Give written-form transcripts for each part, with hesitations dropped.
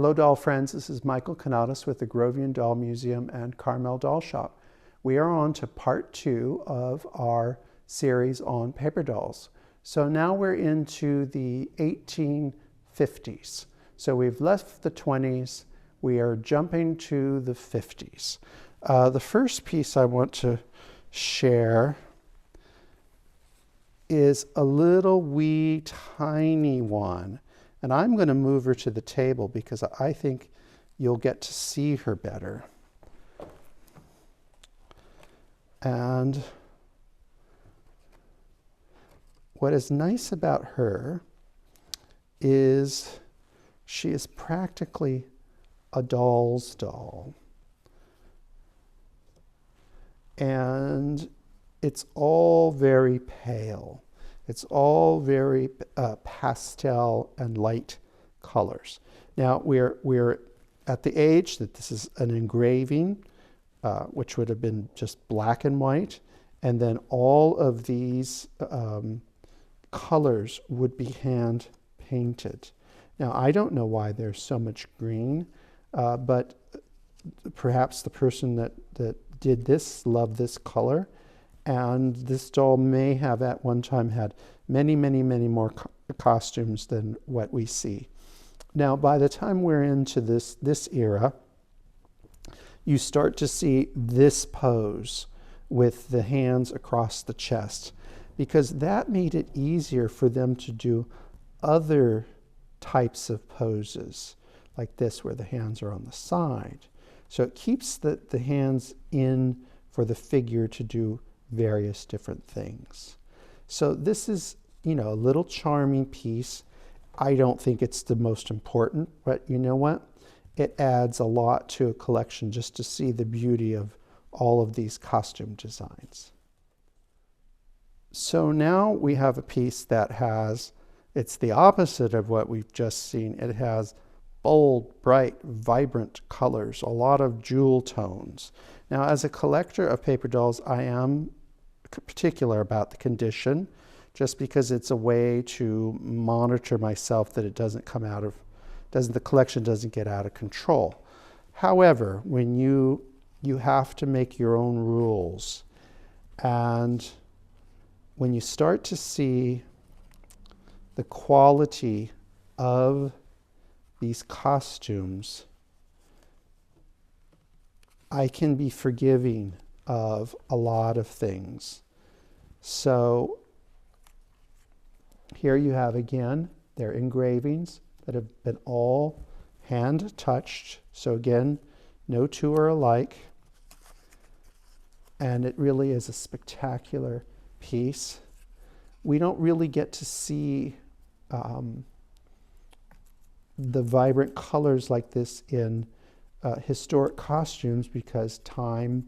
Hello doll friends, this is Michael Kanadas with the Grovian Doll Museum and Carmel Doll Shop. We are on to part 2 of our series on paper dolls. So now we're into the 1850s. So we've left the 20s, we are jumping to the 50s. The first piece I want to share is a little wee tiny one. And I'm going to move her to the table because I think you'll get to see her better. And what is nice about her is she is practically a doll's doll. And it's all very pale. It's all very pastel and light colors. Now we're at the age that this is an engraving, which would have been just black and white, and then all of these colors would be hand painted. Now I don't know why there's so much green, but perhaps the person that did this loved this color. And this doll may have at one time had many, many, many more costumes than what we see. Now, by the time we're into this era, you start to see this pose with the hands across the chest, because that made it easier for them to do other types of poses, like this, where the hands are on the side. So it keeps the hands in for the figure to do various different things. So this is, you know, a little charming piece. I don't think it's the most important, but you know what? It adds a lot to a collection just to see the beauty of all of these costume designs. So now we have a piece that has, it's the opposite of what we've just seen. It has bold, bright, vibrant colors, a lot of jewel tones. Now, as a collector of paper dolls, I am particular about the condition, just because it's a way to monitor myself that it doesn't come out of, the collection doesn't get out of control. However, when you have to make your own rules, and when you start to see the quality of these costumes, I can be forgiving of a lot of things. So here you have again their engravings that have been all hand touched. So again, no two are alike. And it really is a spectacular piece. We don't really get to see the vibrant colors like this in historic costumes because time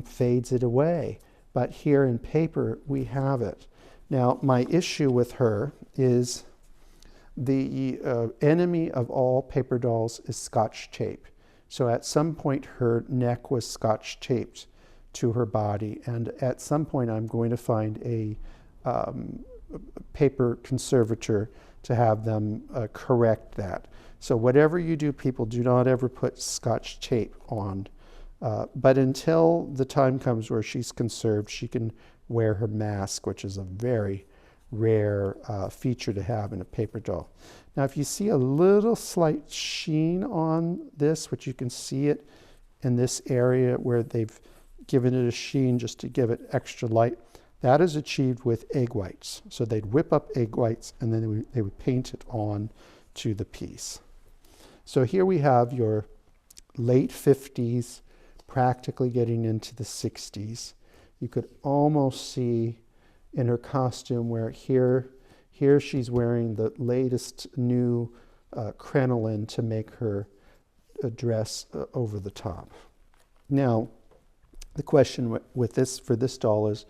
fades it away. But here in paper, we have it. Now, my issue with her is the enemy of all paper dolls is Scotch tape. So at some point, her neck was Scotch taped to her body. And at some point, I'm going to find a paper conservator to have them correct that. So whatever you do, people, do not ever put Scotch tape on. But until the time comes where she's conserved, she can wear her mask, which is a very rare feature to have in a paper doll. Now, if you see a little slight sheen on this, which you can see it in this area where they've given it a sheen just to give it extra light, that is achieved with egg whites. So they'd whip up egg whites and then they would paint it on to the piece. So here we have your late 50s, practically getting into the 60s. You could almost see in her costume where here she's wearing the latest new crinoline to make her dress over the top. Now, the question with this for this doll is,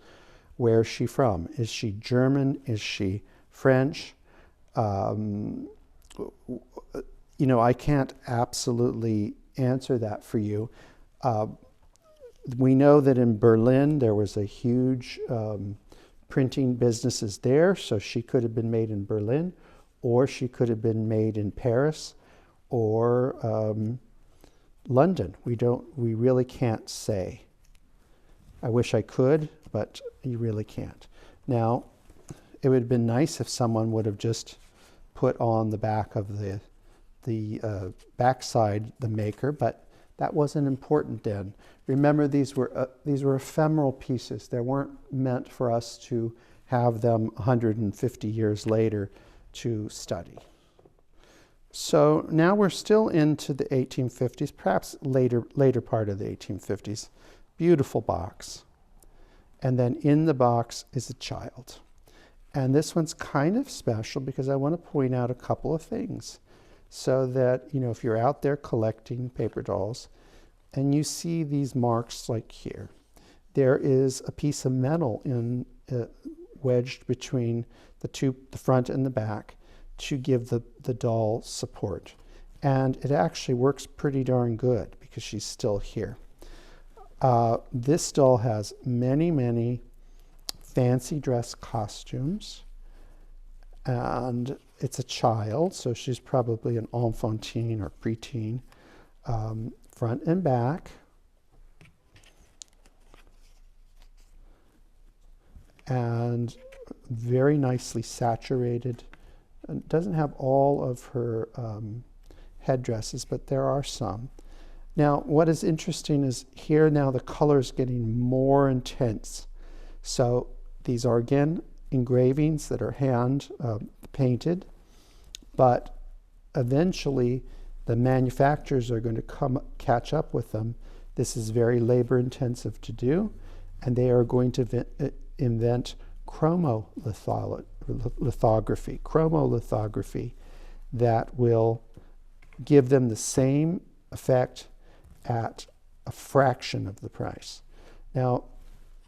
where is she from? Is she German? Is she French? You know, I can't absolutely answer that for you. We know that in Berlin there was a huge printing businesses there, so she could have been made in Berlin, or she could have been made in Paris, or London. We really can't say. I wish I could, but you really can't. Now, it would have been nice if someone would have just put on the back of the backside the maker, but that wasn't important then. Remember, these were ephemeral pieces. They weren't meant for us to have them 150 years later to study. So now we're still into the 1850s, perhaps later part of the 1850s. Beautiful box. And then in the box is a child. And this one's kind of special because I want to point out a couple of things. So that, you know, if you're out there collecting paper dolls and you see these marks like here, there is a piece of metal wedged between the front and the back to give the doll support. And it actually works pretty darn good because she's still here. This doll has many, many fancy dress costumes, and it's a child, so she's probably an enfantine or preteen, front and back. And very nicely saturated. It doesn't have all of her headdresses, but there are some. Now, what is interesting is here now the color is getting more intense. So these are, again, engravings that are hand painted, but eventually the manufacturers are going to catch up with them. This is very labor intensive to do, and they are going to invent chromolithography that will give them the same effect at a fraction of the price. Now,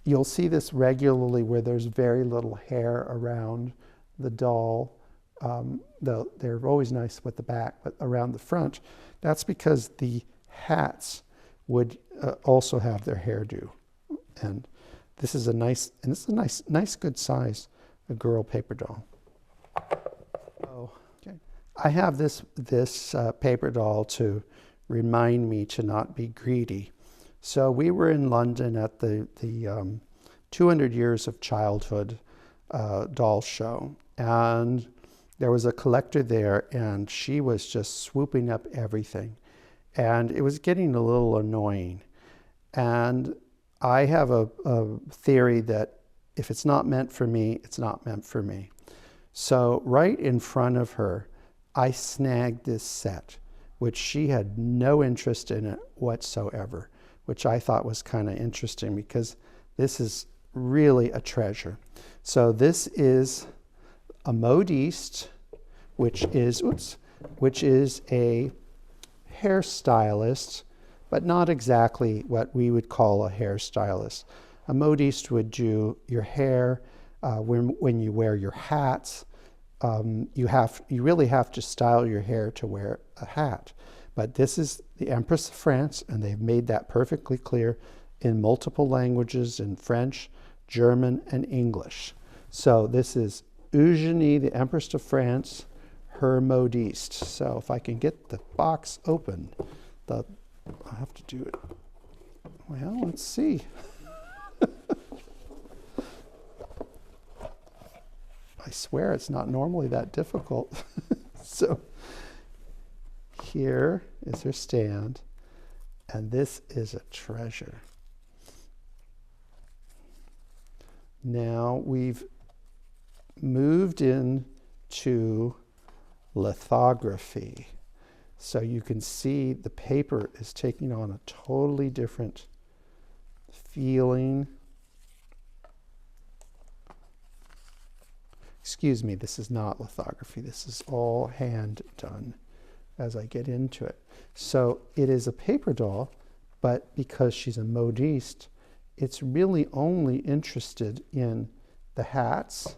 you'll see this regularly where there's very little hair around the doll. They're always nice with the back, but around the front, that's because the hats would also have their hairdo. And this is a nice good size, a girl paper doll. Oh, okay. I have this paper doll to remind me to not be greedy. So we were in London at the 200 Years of Childhood doll show, and there was a collector there, and she was just swooping up everything, and it was getting a little annoying. And I have a theory that if it's not meant for me, it's not meant for me. So right in front of her, I snagged this set, which she had no interest in it whatsoever, which I thought was kind of interesting because this is really a treasure. So this is a modiste, which is a hairstylist, but not exactly what we would call a hairstylist. A modiste would do your hair when you wear your hats. You really have to style your hair to wear a hat. But this is the Empress of France, and they've made that perfectly clear in multiple languages, in French, German, and English. So this is Eugenie, the Empress of France, her modiste. So if I can get the box open, I have to do it. Well, let's see. I swear it's not normally that difficult. So here is her stand, and this is a treasure. Now we've moved into lithography. So you can see the paper is taking on a totally different feeling. Excuse me, this is not lithography. This is all hand done as I get into it. So it is a paper doll, but because she's a modiste, it's really only interested in the hats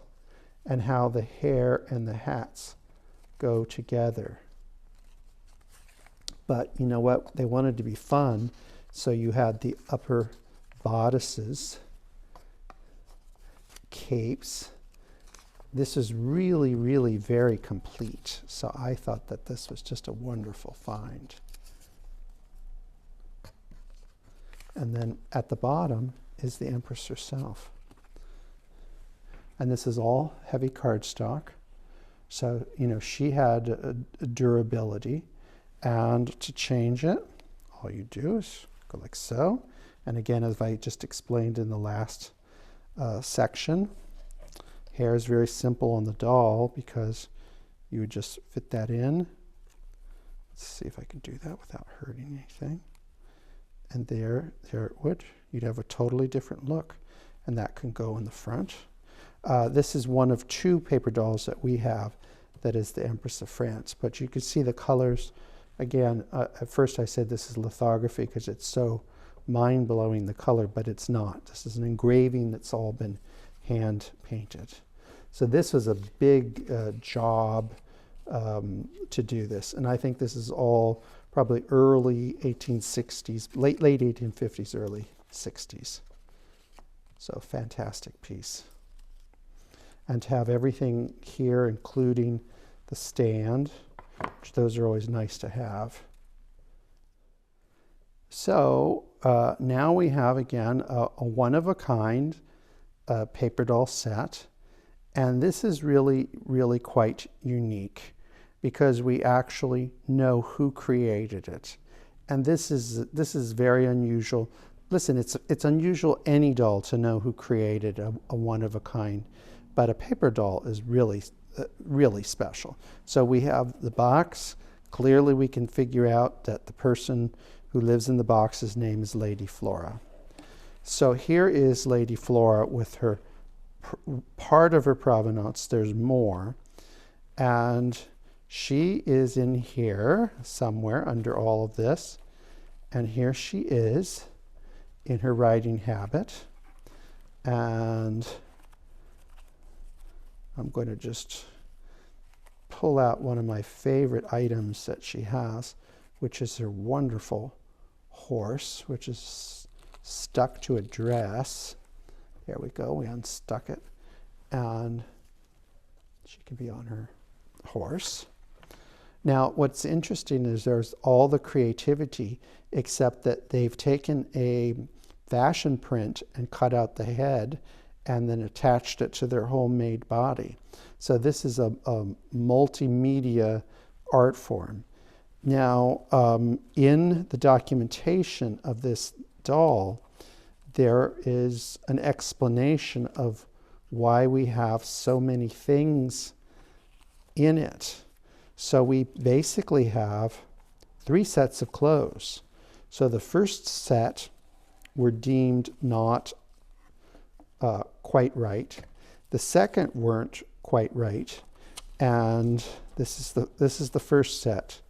and how the hair and the hats go together. But you know what? They wanted to be fun, so you had the upper bodices, capes, this is really, really very complete. So I thought that this was just a wonderful find. And then at the bottom is the Empress herself. And this is all heavy cardstock. So, you know, she had a durability. And to change it, all you do is go like so. And again, as I just explained in the last section, hair is very simple on the doll because you would just fit that in. Let's see if I can do that without hurting anything. And there it would. You'd have a totally different look. And that can go in the front. This is one of 2 paper dolls that we have that is the Empress of France. But you can see the colors. Again, at first I said this is lithography because it's so mind-blowing, the color, but it's not. This is an engraving that's all been hand painted. So this was a big job to do this. And I think this is all probably early 1860s, late 1850s, early 60s. So fantastic piece. And to have everything here, including the stand, which those are always nice to have. So now we have, again, a one-of-a-kind paper doll set. And this is really, really quite unique because we actually know who created it. And this is very unusual. Listen, it's unusual any doll to know who created a one-of-a-kind, but a paper doll is really, really special. So we have the box. Clearly we can figure out that the person who lives in the box's name is Lady Flora. So here is Lady Flora with her part of her provenance. There's more. And she is in here somewhere under all of this. And here she is in her riding habit. And I'm going to just pull out one of my favorite items that she has, which is her wonderful horse, which is stuck to a dress. There we go, we unstuck it. And she can be on her horse. Now, what's interesting is there's all the creativity, except that they've taken a fashion print and cut out the head and then attached it to their homemade body. So this is a multimedia art form. Now, in the documentation of this doll, there is an explanation of why we have so many things in it. So we basically have 3 sets of clothes. So the first set were deemed not quite right. The second weren't quite right. And this is the first set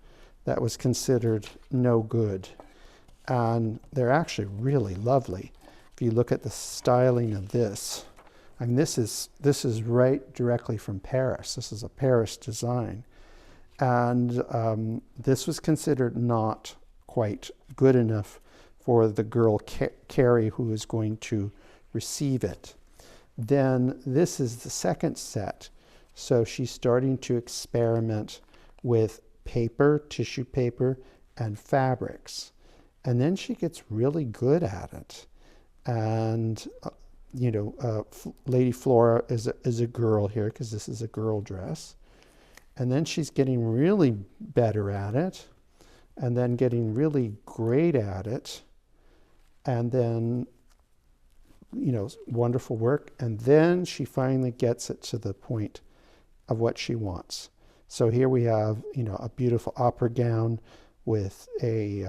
that was considered no good. And they're actually really lovely. If you look at the styling of this, I mean, this is right directly from Paris. This is a Paris design. And this was considered not quite good enough for the girl Carrie who is going to receive it. Then this is the second set. So she's starting to experiment with paper, tissue paper, and fabrics. And then she gets really good at it. And, Lady Flora is a girl here because this is a girl dress. And then she's getting really better at it, and then getting really great at it. And then, wonderful work. And then she finally gets it to the point of what she wants. So here we have, a beautiful opera gown with a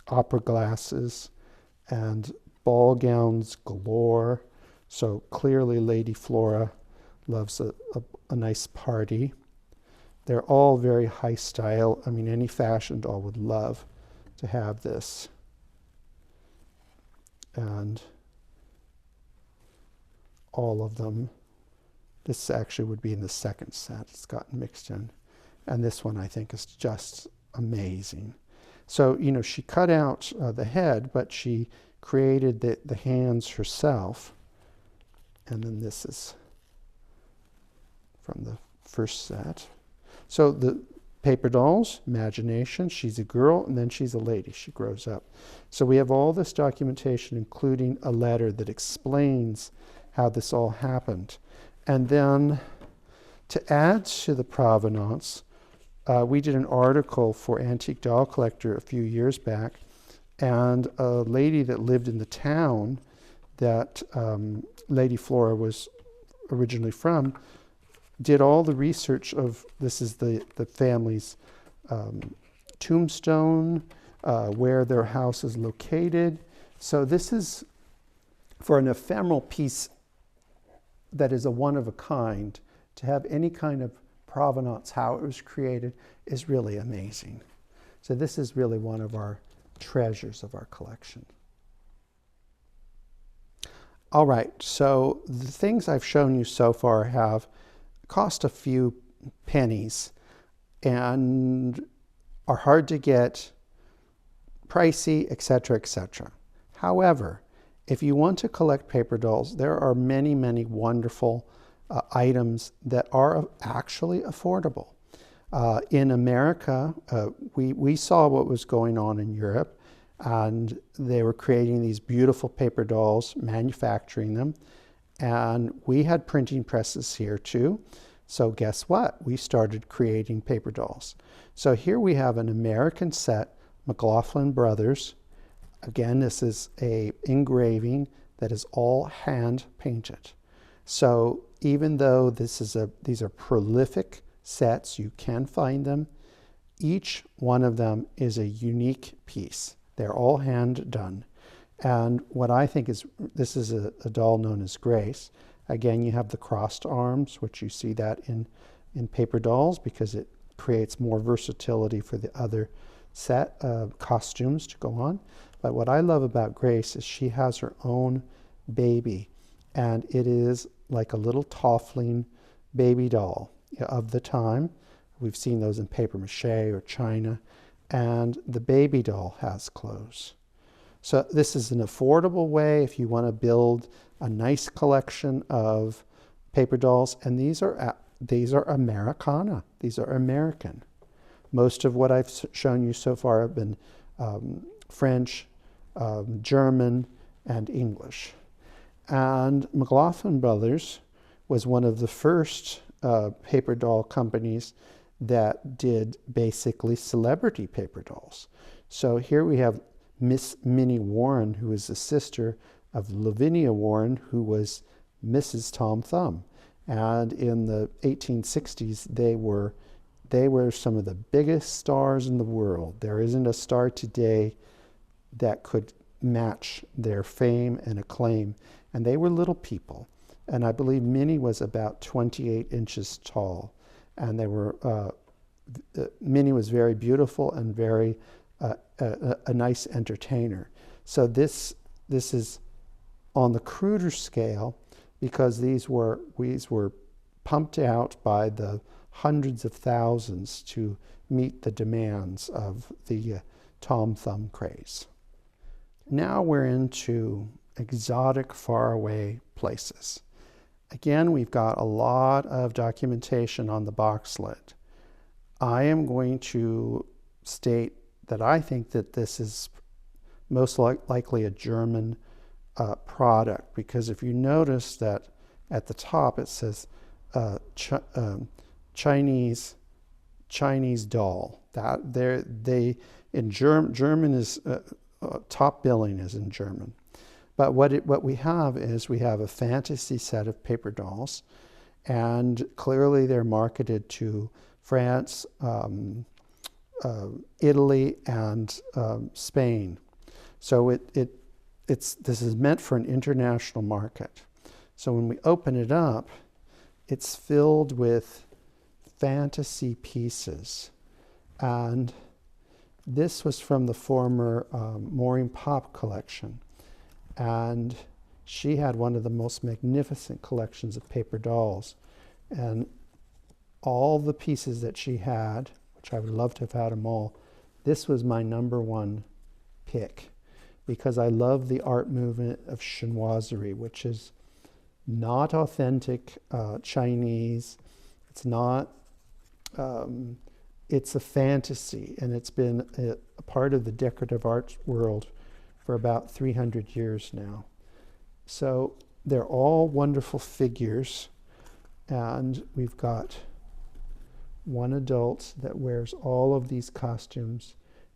opera glasses and ball gowns galore. So clearly Lady Flora loves a nice party. They're all very high style. I mean, any fashion doll would love to have this. And all of them. This actually would be in the second set. It's gotten mixed in. And this one I think is just amazing. So, she cut out the head, but she created the hands herself. And then this is from the first set. So the paper dolls, imagination, she's a girl, and then she's a lady. She grows up. So we have all this documentation, including a letter that explains how this all happened. And then to add to the provenance, we did an article for Antique Doll Collector a few years back, and a lady that lived in the town that Lady Flora was originally from did all the research of, this is the family's tombstone, where their house is located. So this is, for an ephemeral piece that is a one of a kind, to have any kind of provenance, how it was created, is really amazing. So this is really one of our treasures of our collection. All right, so the things I've shown you so far have cost a few pennies and are hard to get, pricey, etc., etc. However, if you want to collect paper dolls, there are many, many wonderful items that are actually affordable. In America, we saw what was going on in Europe, and they were creating these beautiful paper dolls, manufacturing them. And we had printing presses here too. So guess what? We started creating paper dolls. So here we have an American set, McLaughlin Brothers. Again, this is a engraving that is all hand painted. So even though these are prolific sets, you can find them, each one of them is a unique piece. They're all hand done. And what I think is, this is a doll known as Grace. Again, you have the crossed arms, which you see that in paper dolls because it creates more versatility for the other set of costumes to go on. But what I love about Grace is she has her own baby, and it is like a little toffling baby doll of the time. We've seen those in paper mache or china, and the baby doll has clothes. So this is an affordable way if you want to build a nice collection of paper dolls, and these are Americana. These are American. Most of what I've shown you so far have been French, German, and English. And McLaughlin Brothers was one of the first paper doll companies that did basically celebrity paper dolls. So here we have Miss Minnie Warren, who is the sister of Lavinia Warren, who was Mrs. Tom Thumb. And in the 1860s, they were some of the biggest stars in the world. There isn't a star today that could match their fame and acclaim. And they were little people. And I believe Minnie was about 28 inches tall. And they were, Minnie was very beautiful and very a nice entertainer. So this is on the cruder scale because these were pumped out by the hundreds of thousands to meet the demands of the Tom Thumb craze. Now we're into exotic, faraway places. Again, we've got a lot of documentation on the box lid. I am going to state that I think that this is most likely a German product, because if you notice that at the top it says Chinese doll. That in German is top billing is in German. But what we have is we have a fantasy set of paper dolls, and clearly they're marketed to France, Italy, and Spain. So this is meant for an international market. So when we open it up, it's filled with fantasy pieces. And this was from the former Maureen Pop collection. And she had one of the most magnificent collections of paper dolls. And all the pieces that she had, which I would love to have had them all, this was my #1 pick, because I love the art movement of chinoiserie, which is not authentic Chinese. It's not, it's a fantasy, and it's been a part of the decorative arts world for about 300 years now. So they're all wonderful figures, and we've got one adult that wears all of these costumes,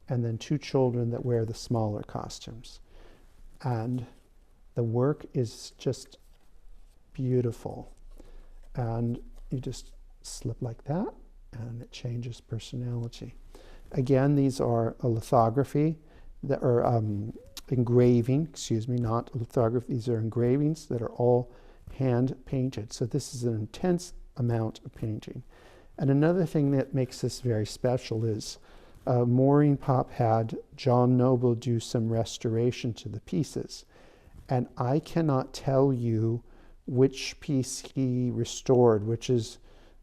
and then two children that wear the smaller costumes. And the work is just beautiful. And you just slip like that, and it changes personality. Again, these are a lithography, that are engraving, excuse me, not lithography. These are engravings that are all hand painted. So this is an intense amount of painting. And another thing that makes this very special is Maureen Pop had John Noble do some restoration to the pieces. And I cannot tell you which piece he restored, which is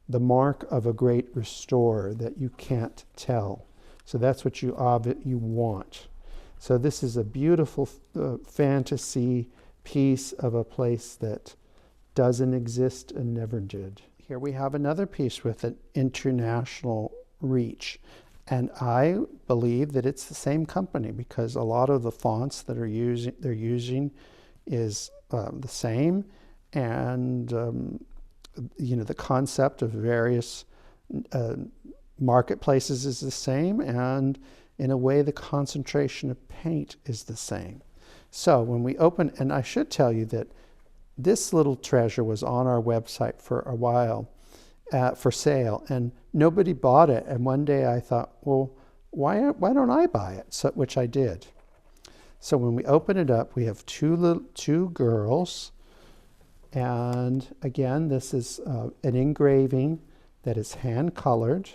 the mark of a great restorer, that you can't tell. So that's what you want. So this is a beautiful fantasy piece of a place that doesn't exist and never did. Here we have another piece with an international reach. And I believe that it's the same company, because a lot of the fonts that they're using is the same. And the concept of various marketplaces is the same, and in a way the concentration of paint is the same. So when we open, and I should tell you that this little treasure was on our website for a while for sale, and nobody bought it. And one day I thought, well, why don't I buy it? So, which I did. So when we open it up, we have two girls. And again, this is an engraving that is hand colored,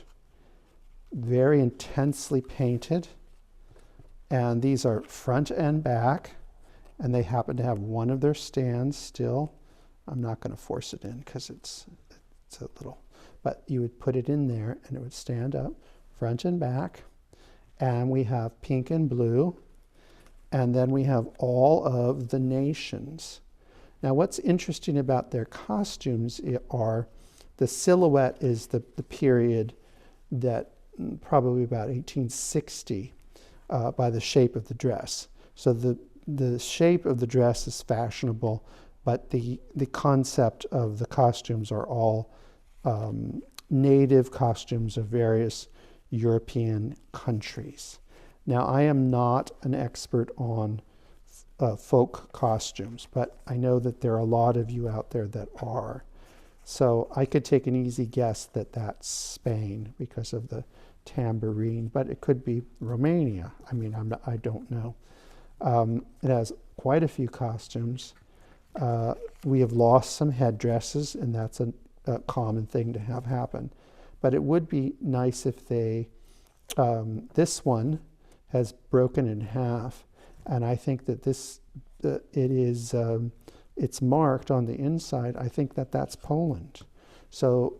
very intensely painted. And these are front and back, and they happen to have one of their stands still. I'm not going to force it in because it's a little, but you would put it in there and it would stand up front and back. And we have pink and blue, and then we have all of the nations. Now, what's interesting about their costumes are the silhouette is the period that probably about 1860 by the shape of the dress. So the shape of the dress is fashionable, but the concept of the costumes are all native costumes of various European countries. Now, I am not an expert on folk costumes, but I know that there are a lot of you out there that are. So I could take an easy guess that that's Spain because of the tambourine, but it could be Romania. I mean, I don't know. It has quite a few costumes. We have lost some headdresses, and that's a common thing to have happen. But it would be nice if they, this one has broken in half, and I think that it's marked on the inside. I think that that's Poland. So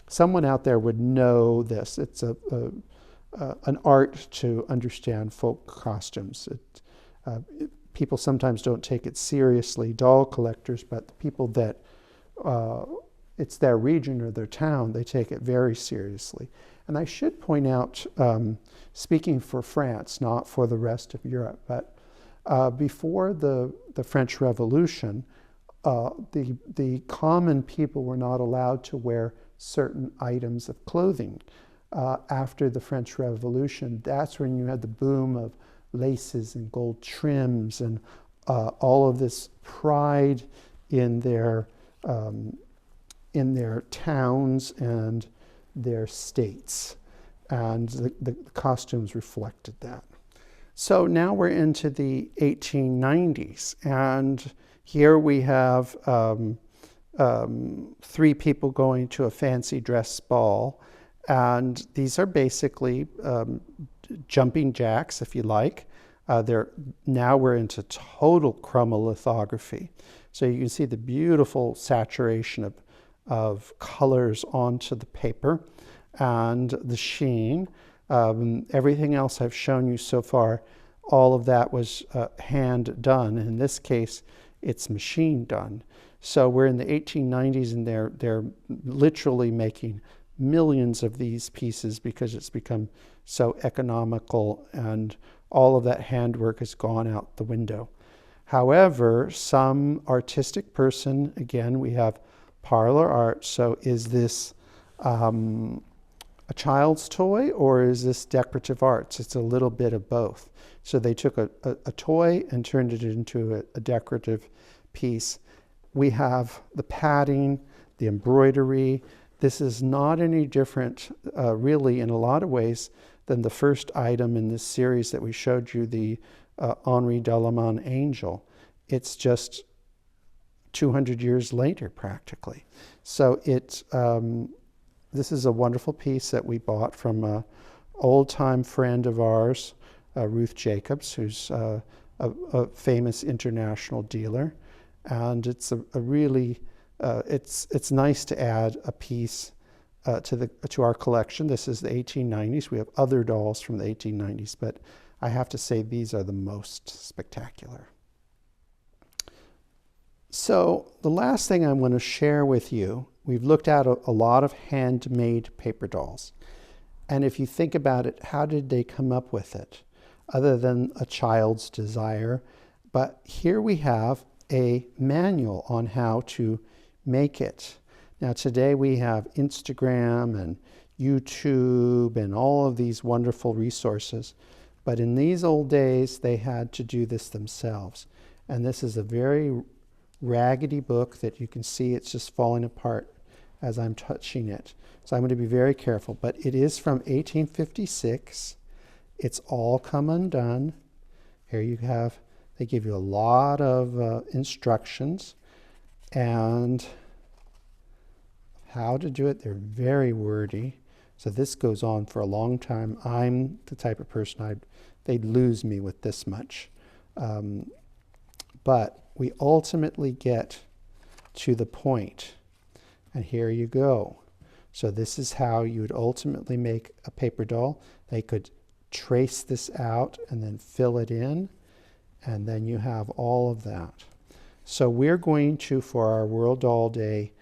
someone out there would know this. It's an art to understand folk costumes. People sometimes don't take it seriously, doll collectors, but the people that it's their region or their town, they take it very seriously. And I should point out, speaking for France, not for the rest of Europe, but before the French Revolution, the common people were not allowed to wear certain items of clothing. After the French Revolution, that's when you had the boom of laces and gold trims and all of this pride in their towns and their states. And the costumes reflected that. So now we're into the 1890s, and here we have 3 people going to a fancy dress ball, and these are basically jumping jacks, if you like. Now we're into total chromolithography. So you can see the beautiful saturation of colors onto the paper and the sheen. Everything else I've shown you so far, all of that was hand done. In this case, it's machine done. So we're in the 1890s, and they're literally making millions of these pieces because it's become so economical, and all of that handwork has gone out the window. However, some artistic person, again, we have parlor art. So is this a child's toy, or is this decorative arts? It's a little bit of both. So they took a toy and turned it into a decorative piece. We have the padding, the embroidery. This is not any different, really, in a lot of ways, than the first item in this series that we showed you, the Henri Delaman angel. It's just 200 years later, practically. So this is a wonderful piece that we bought from an old-time friend of ours, Ruth Jacobs, who's a famous international dealer. And it's a really, it's nice to add a piece to our collection. This is the 1890s. We have other dolls from the 1890s, but I have to say these are the most spectacular. So the last thing I'm going to share with you, we've looked at a lot of handmade paper dolls. And if you think about it, how did they come up with it? Other than a child's desire. But here we have a manual on how to make it. Now today we have Instagram and YouTube and all of these wonderful resources. But in these old days, they had to do this themselves. And this is a very raggedy book that you can see it's just falling apart as I'm touching it. So I'm going to be very careful. But it is from 1856. It's all come undone. Here you have, they give you a lot of instructions and how to do it. They're very wordy. So this goes on for a long time. I'm the type of person, they'd lose me with this much. But we ultimately get to the point. And here you go. So this is how you would ultimately make a paper doll. They could trace this out and then fill it in. And then you have all of that. So we're going to, for our World Doll Day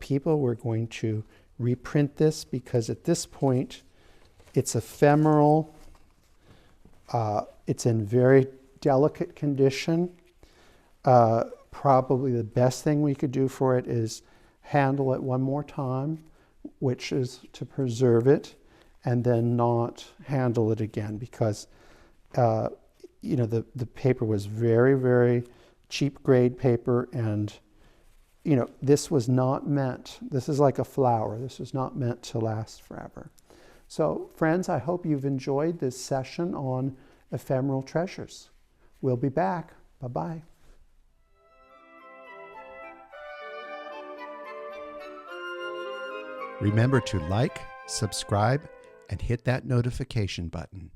people, we're going to reprint this because at this point it's ephemeral. It's in very delicate condition. Probably the best thing we could do for it is handle it one more time, which is to preserve it, and then not handle it again because you know, the paper was very, very cheap grade paper, and you know, this was not meant, this is like a flower, this was not meant to last forever. So friends, I hope you've enjoyed this session on ephemeral treasures. We'll be back. Bye-bye. Remember to like, subscribe, and hit that notification button.